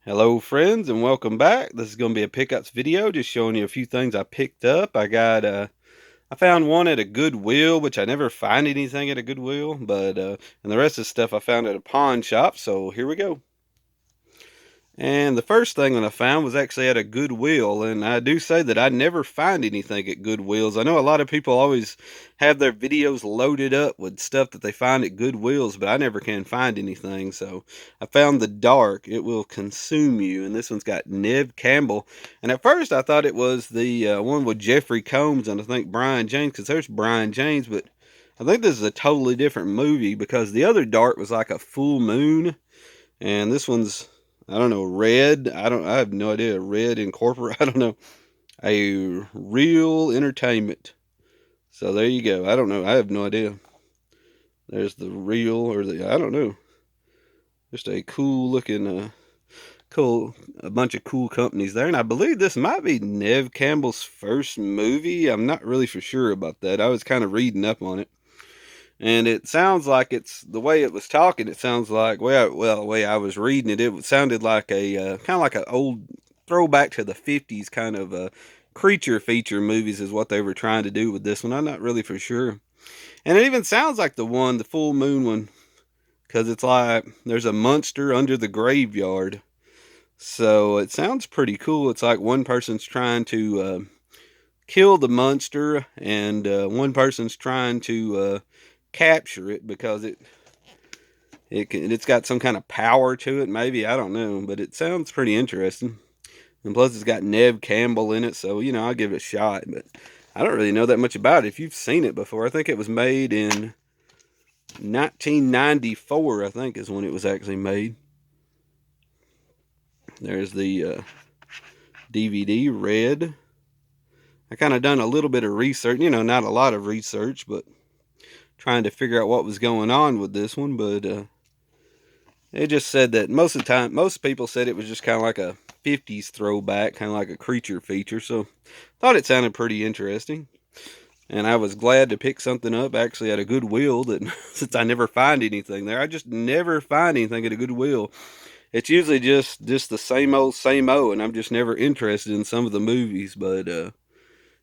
Hello friends and welcome back. This is going to be a pickups video just showing you a few things I picked up. I found one at a Goodwill, which I never find anything at a Goodwill, but and the rest of the stuff I found at a pawn shop, so here we go. And the first thing that I found was actually at a Goodwill, and I do say that I never find anything at Goodwills. I know a lot of people always have their videos loaded up with stuff that they find at Goodwills, but I never can find anything. So I found The Dark, It Will Consume You, and this one's got Neve Campbell. And at first I thought it was the one with Jeffrey Combs and I think Brian James, because there's Brian James, but I think this is a totally different movie because the other Dark was like a full moon, and this one's I don't know, Red. I have no idea. Red Incorporate. I don't know. A Real Entertainment. So there you go. I don't know. I have no idea. There's the real or I don't know. Just a cool looking, a bunch of cool companies there. And I believe this might be Neve Campbell's first movie. I'm not really for sure about that. I was kind of reading up on it. And it sounds like it's the way it was talking. It sounds like the way I was reading it, it sounded like a kind of like an old throwback to the '50s kind of creature feature movies is what they were trying to do with this one. I'm not really for sure. And it even sounds like the full moon one, because it's like there's a monster under the graveyard. So it sounds pretty cool. It's like one person's trying to kill the monster, and one person's trying to capture it because it's got some kind of power to it. Maybe I don't know, but it sounds pretty interesting. And plus, it's got Neve Campbell in it, so I'll give it a shot. But I don't really know that much about it. If you've seen it before, I think it was made in 1994. I think is when it was actually made. There's the DVD, Red. I kind of done a little bit of research. Not a lot of research, but trying to figure out what was going on with this one. But it just said that most of the time, most people said it was just kind of like a '50s throwback, kind of like a creature feature. So thought it sounded pretty interesting. And I was glad to pick something up actually at a Goodwill that since I never find anything there. I just never find anything at a Goodwill. It's usually just the same old, and I'm just never interested in some of the movies. But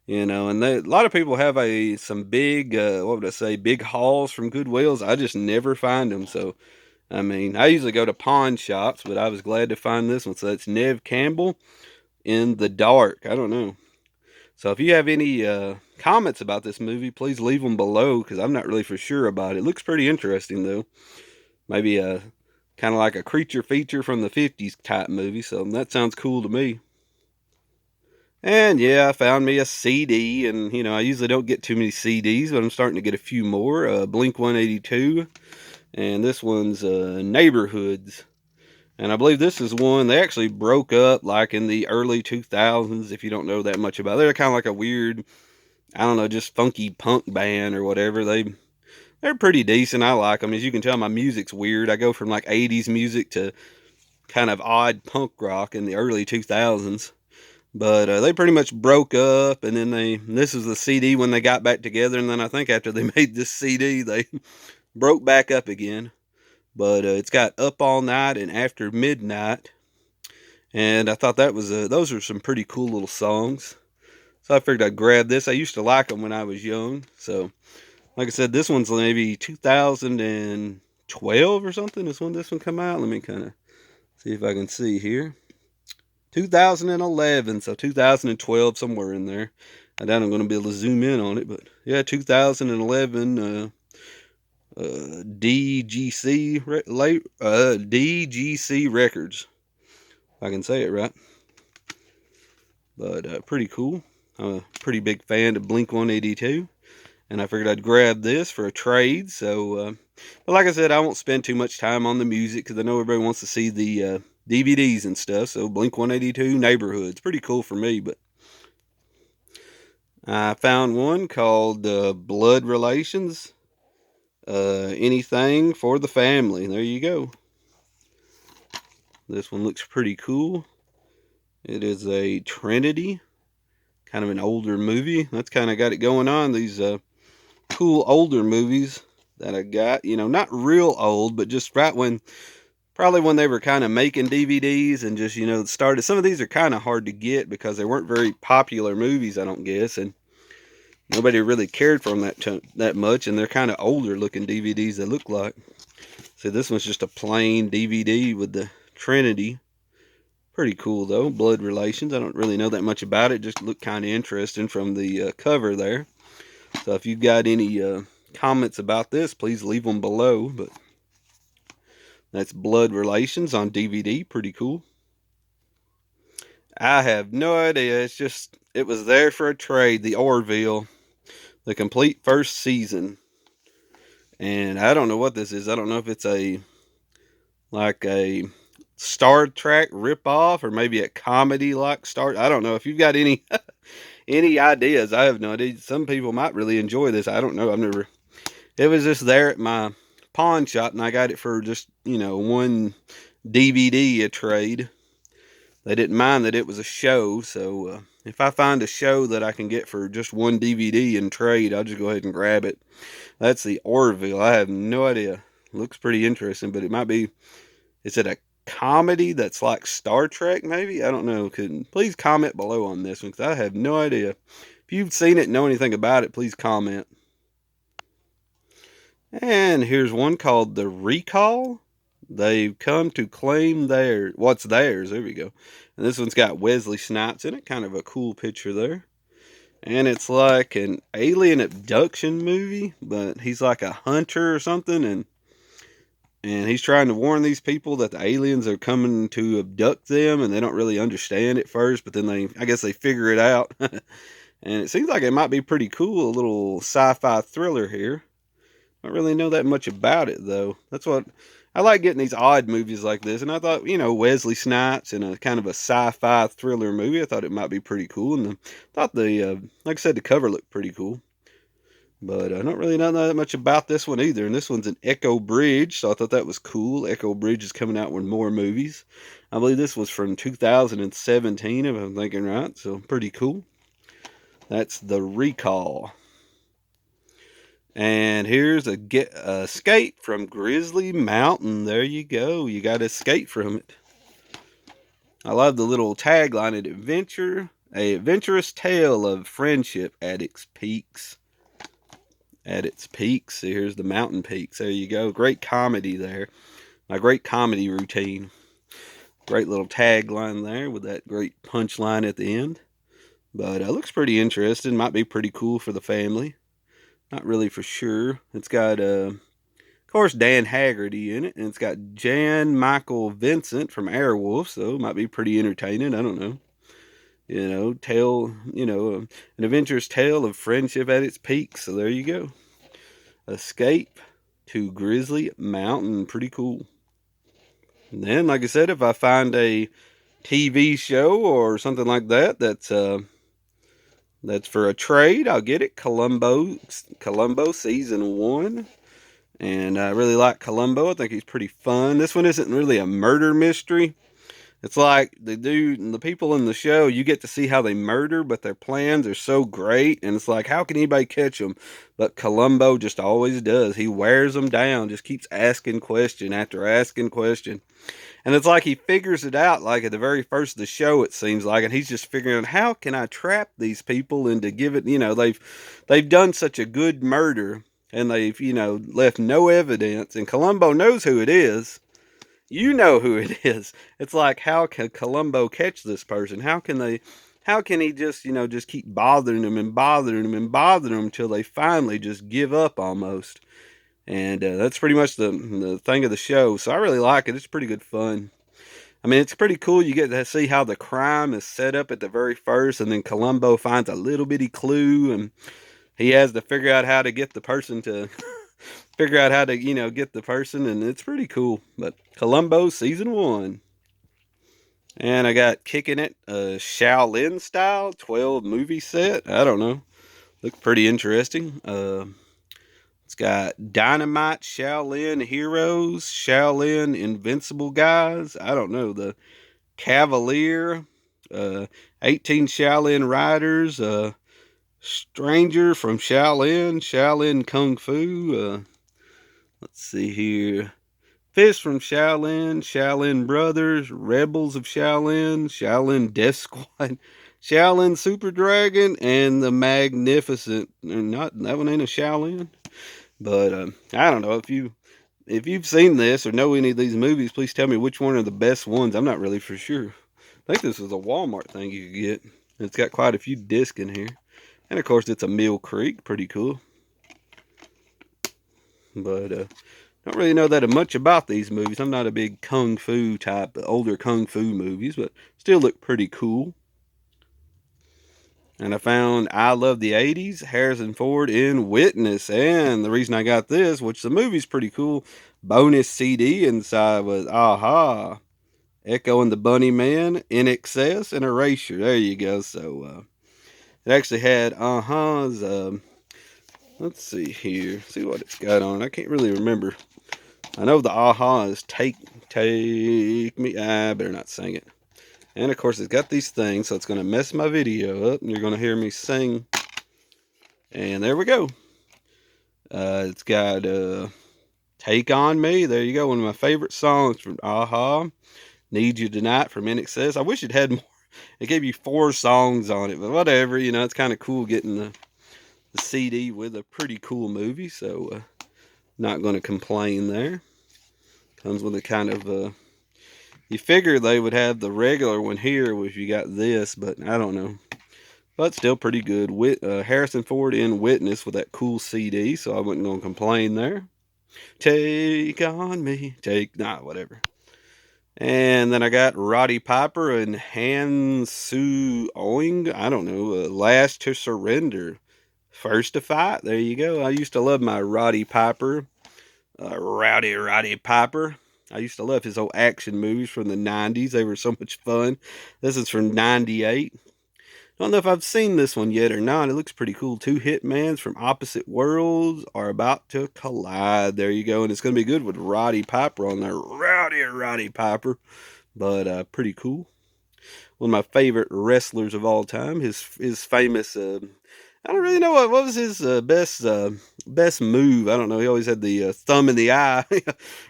and a lot of people have some big what would I say, big hauls from Goodwills. I just never find them. So I mean, I usually go to pawn shops, but I was glad to find this one. So that's Neve Campbell in The Dark. I don't know. So if you have any comments about this movie, please leave them below because I'm not really for sure about it. It looks pretty interesting though. Maybe a kind of like a creature feature from the '50s type movie. So that sounds cool to me. And yeah, I found me a CD, and I usually don't get too many CDs, but I'm starting to get a few more. Blink 182, and this one's Neighborhoods. And I believe this is one they actually broke up like in the early 2000s. If you don't know that much about it, they're kind of like a weird, I don't know, just funky punk band or whatever. They're pretty decent. I like them. As you can tell, my music's weird. I go from like '80s music to kind of odd punk rock in the early 2000s. But they pretty much broke up, and then this was the CD when they got back together, and then I think after they made this CD, they broke back up again. But it's got Up All Night and After Midnight, and I thought that was those are some pretty cool little songs. So I figured I'd grab this. I used to like them when I was young. So, like I said, this one's maybe 2012 or something. Is when this one come out. Let me kind of see if I can see here. 2011, so 2012, somewhere in there. I doubt I'm going to be able to zoom in on it, but yeah, 2011 DGC DGC Records, if I can say it right. But pretty cool. I'm a pretty big fan of Blink 182, and I figured I'd grab this for a trade. So, but like I said, I won't spend too much time on the music because I know everybody wants to see the DVDs and stuff. So Blink 182 Neighborhoods, pretty cool for me. But I found one called Blood Relations. Anything for the family. There you go. This one looks pretty cool. It is a Trinity, kind of an older movie. That's kind of got it going on. These cool older movies that I got. Not real old, but just right when probably when they were kind of making DVDs and just, started. Some of these are kind of hard to get because they weren't very popular movies, I don't guess, and nobody really cared for them that much, and they're kind of older looking DVDs, they look like. So this one's just a plain DVD with the Trinity. Pretty cool, though. Blood relations. I don't really know that much about it. Just looked kind of interesting from the cover there. So if you've got any comments about this, please leave them below. But that's Blood Relations on DVD. Pretty cool. I have no idea. It was there for a trade. The Orville, the complete first season. And I don't know what this is. I don't know if it's like a Star Trek ripoff or maybe a comedy like Star. I don't know. If you've got any any ideas, I have no idea. Some people might really enjoy this. I don't know. I've never. It was just there at my pawn shop, and I got it for just one DVD a trade. They didn't mind that it was a show, so if I find a show that I can get for just one DVD in trade, I'll just go ahead and grab it. That's the Orville. I have no idea. Looks pretty interesting, but it might be. Is it a comedy that's like Star Trek, maybe? I don't know. Please comment below on this one, because I have no idea. If you've seen it and know anything about it, please comment. And here's one called The Recall. They've come to claim what's theirs. There we go. And this one's got Wesley Snipes in it. Kind of a cool picture there. And it's like an alien abduction movie, but he's like a hunter or something, and he's trying to warn these people that the aliens are coming to abduct them, and they don't really understand at first, but then I guess they figure it out. And it seems like it might be pretty cool, a little sci-fi thriller here. I don't really know that much about it, though. That's what I like, getting these odd movies like this. And I thought, Wesley Snipes in a kind of a sci-fi thriller movie, I thought it might be pretty cool. And I thought like I said, the cover looked pretty cool. But I don't really know that much about this one either. And this one's an Echo Bridge, so I thought that was cool. Echo Bridge is coming out with more movies. I believe this was from 2017, if I'm thinking right. So pretty cool. That's The Recall. And here's a Escape from Grizzly Mountain. There you go. You got to escape from it. I love the little tagline: a adventurous tale of friendship at its peaks. At its peaks. So here's the mountain peaks. There you go. Great comedy there. My great comedy routine. Great little tagline there with that great punchline at the end. But it looks pretty interesting. Might be pretty cool for the family. Not really for sure. It's got, of course, Dan Haggerty in it. And it's got Jan Michael Vincent from Airwolf. So it might be pretty entertaining. I don't know. An adventurous tale of friendship at its peak. So there you go. Escape to Grizzly Mountain. Pretty cool. And then, like I said, if I find a TV show or something like that that's for a trade, I'll get it. Columbo season 1. And I really like Columbo. I think he's pretty fun. This one isn't really a murder mystery. It's like the people in the show, you get to see how they murder, but their plans are so great. And it's like, how can anybody catch them? But Columbo just always does. He wears them down, just keeps asking question after asking question. And it's like he figures it out, like at the very first of the show, it seems like, and he's just figuring out, how can I trap these people into they've done such a good murder, and they've, left no evidence, and Columbo knows who it is. You know who it is. It's like, how can Columbo catch this person? How can he just keep bothering them and bothering them and bothering them until they finally just give up almost? And that's pretty much the thing of the show. So I really like it. It's pretty good fun. I mean, it's pretty cool. You get to see how the crime is set up at the very first, and then Columbo finds a little bitty clue, and he has to figure out how to get the person to get the person, and it's pretty cool. But Columbo season 1. And I got Kicking It, Shaolin style 12 movie set. I don't know. Looked pretty interesting. It's got Dynamite Shaolin Heroes, Shaolin Invincible Guys. I don't know. The Cavalier, 18 Shaolin Riders, Stranger from Shaolin, Shaolin Kung Fu. Let's see here. Fish from Shaolin, Shaolin Brothers, Rebels of Shaolin, Shaolin Death Squad, Shaolin Super Dragon, and the Magnificent. Not that one ain't a Shaolin, but I don't know if you've seen this or know any of these movies. Please tell me which one are the best ones. I'm not really for sure. I think this is a Walmart thing you could get. It's got quite a few discs in here, and of course it's a Mill Creek, pretty cool. But don't really know that much about these movies. I'm not a big kung fu type, older kung fu movies, but still look pretty cool. And I found I Love the 80s, Harrison Ford in Witness. And the reason I got this, which the movie's pretty cool, bonus CD inside was Aha, Echo and the Bunny Man, In Excess, and Erasure. There you go. So it actually had Aha's, let's see here, see what it's got on. I can't really remember. I know the Aha is Take Me. I better not sing it. And of course, it's got these things, so it's going to mess my video up, and you're going to hear me sing. And there we go. It's got Take On Me. There you go. One of my favorite songs from Aha. Need You Tonight from In Excess. I wish it had more. It gave you 4 songs on it, but whatever. You know, it's kind of cool getting the CD with a pretty cool movie, so not going to complain there. Comes with a kind of you figure they would have the regular one here if you got this, but I don't know. But still pretty good. Harrison Ford in Witness with that cool CD, so I wasn't going to complain there. Take on me. Whatever. And then I got Roddy Piper and Han Soo Oing. I don't know. Last to Surrender. First to Fight. There you go. I used to love my Roddy Piper. Roddy Piper. I used to love his old action movies from the 90s. They were so much fun. This is from 98. Don't know if I've seen this one yet or not. It looks pretty cool. 2 hitmans from opposite worlds are about to collide. There you go. And it's going to be good with Roddy Piper on there. Roddy Piper. But pretty cool. One of my favorite wrestlers of all time. His famous I don't really know what was his best move. I don't know. He always had the thumb in the eye.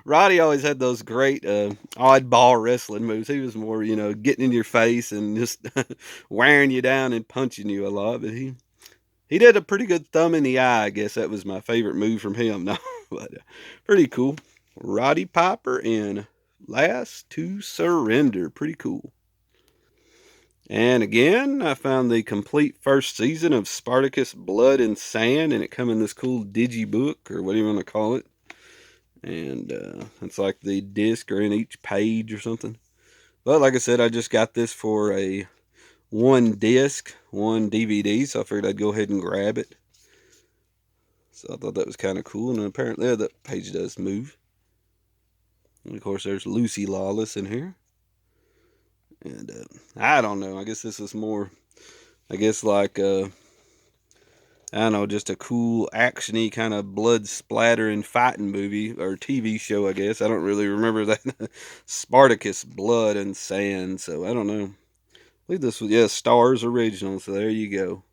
Roddy always had those great oddball wrestling moves. He was more, getting in your face and just wearing you down and punching you a lot. But he did a pretty good thumb in the eye. I guess that was my favorite move from him. No, but pretty cool. Roddy Piper in Last to Surrender. Pretty cool. And again, I found the complete first season of Spartacus Blood and Sand, and it come in this cool digibook, or what do you want to call it. And it's like the disc or in each page or something. But like I said, I just got this for a 1 disc, 1 DVD, so I figured I'd go ahead and grab it. So I thought that was kind of cool, and apparently that page does move. And of course, there's Lucy Lawless in here. And I don't know. I guess this is more, like, I don't know, just a cool, actiony kind of blood splattering fighting movie or TV show, I guess. I don't really remember that. Spartacus Blood and Sand. So I don't know. I believe this was, Stars Original. So there you go.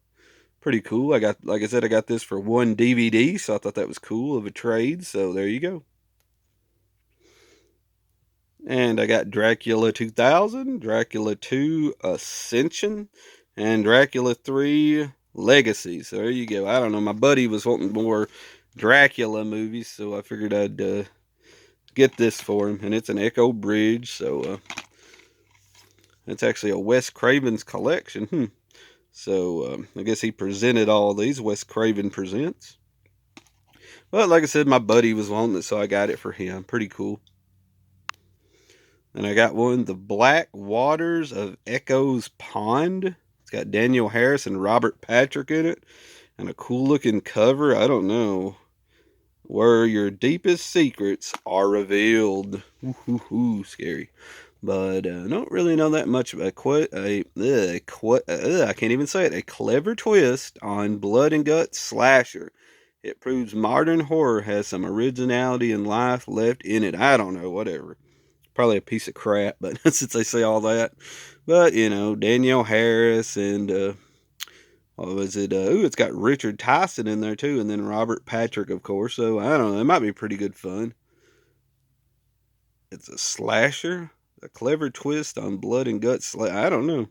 Pretty cool. Like I said, I got this for 1 DVD. So I thought that was cool of a trade. So there you go. And I got Dracula 2000, Dracula 2 Ascension, and Dracula 3 Legacy. So there you go. I don't know. My buddy was wanting more Dracula movies, so I figured I'd get this for him. And it's an Echo Bridge, so it's actually a Wes Craven's collection. So I guess he presented all these. Wes Craven presents. But like I said, my buddy was wanting it, so I got it for him. Pretty cool. And I got one, The Black Waters of Echo's Pond. It's got Daniel Harris and Robert Patrick in it. And a cool looking cover. I don't know. Where your deepest secrets are revealed. Ooh, scary. But I don't really know that much about I can't even say it. A clever twist on blood and guts slasher. It proves modern horror has some originality and life left in it. I don't know, whatever. Probably a piece of crap, but since they say all that. But, Danielle Harris and, what was it? It's got Richard Tyson in there too, and then Robert Patrick, of course. So, I don't know. It might be pretty good fun. It's a slasher, a clever twist on blood and guts. I don't know.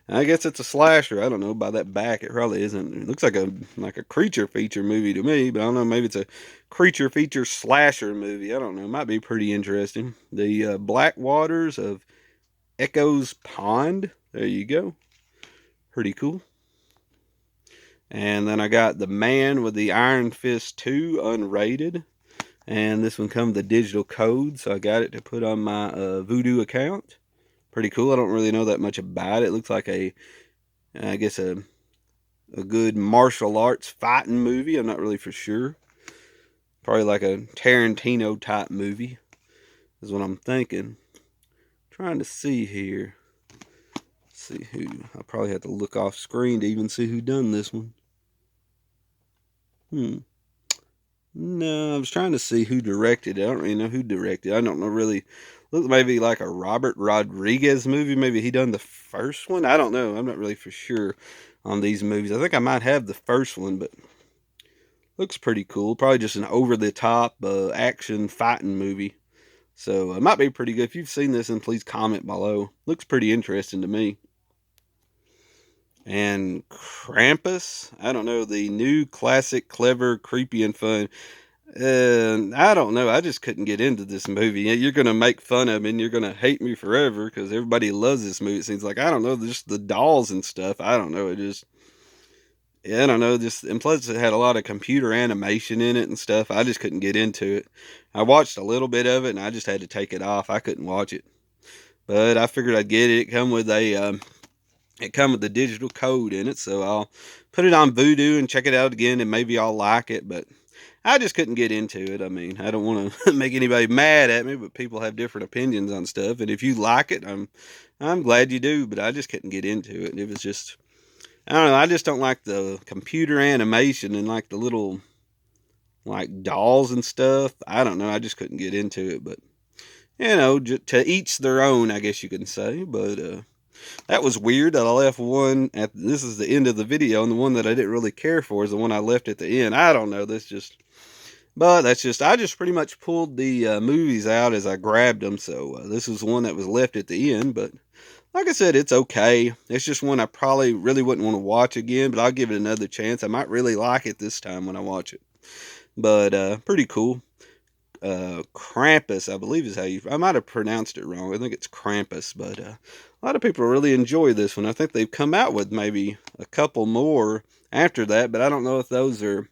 I guess it's a slasher. I don't know. By that back, it probably isn't. It looks like a creature feature movie to me, but I don't know. Maybe it's a creature feature slasher movie. I don't know. It might be pretty interesting. The Black Waters of Echo's Pond. There you go. Pretty cool. And then I got The Man with the Iron Fist 2 unrated. And this one comes with a digital code, so I got it to put on my Voodoo account. Pretty cool. I don't really know that much about it. It looks like I guess a good martial arts fighting movie. I'm not really for sure. Probably like a Tarantino type movie is what I'm thinking. Trying to see here. See who. I probably have to look off screen to even see who done this one. No, I was trying to see who directed it. I don't really know who directed it. I don't know really. Look, maybe like a Robert Rodriguez movie. Maybe he done the first one. I don't know. I'm not really for sure on these movies. I think I might have the first one, but looks pretty cool. Probably just an over-the-top action fighting movie. So it might be pretty good. If you've seen this, then please comment below. Looks pretty interesting to me. And Krampus, I don't know, the new classic, clever, creepy, and fun. I don't know. I just couldn't get into this movie. You're gonna make fun of me, and you're gonna hate me forever because everybody loves this movie. It seems like I don't know, just the dolls and stuff. I don't know. Yeah, I don't know. Just and plus it had a lot of computer animation in it and stuff. I just couldn't get into it. I watched a little bit of it, and I just had to take it off. I couldn't watch it, but I figured I'd get it. It come with the digital code in it, so I'll put it on Voodoo and check it out again, and maybe I'll like it. But I just couldn't get into it. I mean, I don't want to make anybody mad at me, but people have different opinions on stuff, and if you like it, I'm glad you do. But I just couldn't get into it. It was just I don't know. I just don't like the computer animation and like the little like dolls and stuff. I don't know. I just couldn't get into it, but to each their own, I guess you can say. But that was weird that I left one at this is the end of the video, and the one that I didn't really care for is the one I left at the end. I don't know. That's just I just pretty much pulled the movies out as I grabbed them. So this is one that was left at the end, but like I said, it's okay. It's just one I probably really wouldn't want to watch again, but I'll give it another chance. I might really like it this time when I watch it. But pretty cool. Krampus, I believe is how I might have pronounced it wrong. I think it's Krampus, but a lot of people really enjoy this one. I think they've come out with maybe a couple more after that, but I don't know if those are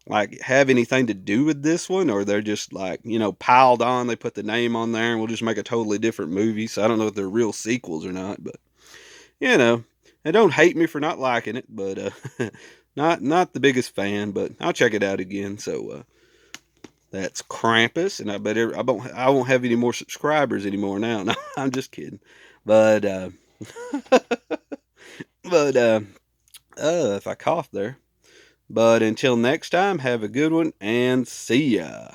like have anything to do with this one or they're just like piled on. They put the name on there and we'll just make a totally different movie. So I don't know if they're real sequels or not, but and don't hate me for not liking it, but not the biggest fan, but I'll check it out again. So that's Krampus, and I bet I won't have any more subscribers anymore now. No, I'm just kidding, but but if I cough there. But until next time, have a good one and see ya.